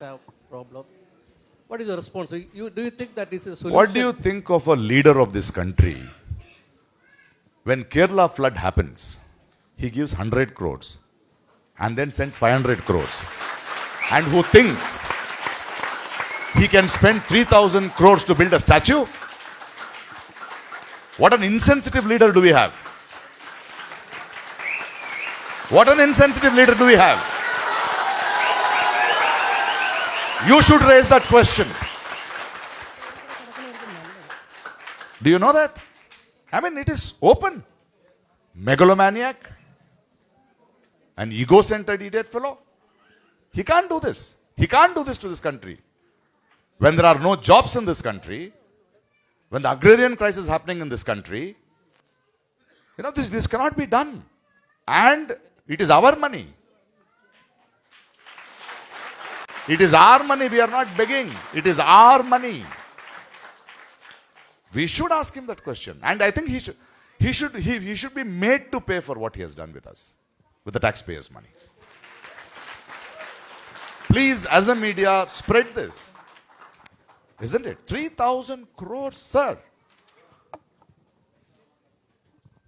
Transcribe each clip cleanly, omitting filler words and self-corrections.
have problem. What is your response? Do you think that is a solution? What do you think of a leader of this country? When Kerala flood happens, he gives 100 crores and then sends 500 crores. And who thinks he can spend 3,000 crores to build a statue? What an insensitive leader do we have? What an insensitive leader do we have? You should raise that question. Do you know that? I mean, it is open. Megalomaniac, an ego-centered idiot fellow. He can't do this. He can't do this to this country. When there are no jobs in this country, when the agrarian crisis is happening in this country, this cannot be done. And it is our money. It is our money. We are not begging. It is our money. We should ask him that question. And I think he should be made to pay for what he has done with us, with the taxpayers' money. Please, as a media, spread this. Isn't it? 3,000 crores, sir.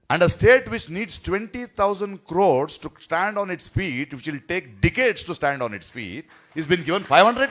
And a state which needs 20,000 crores to stand on its feet, which will take decades to stand on its feet, is been given 500 crores.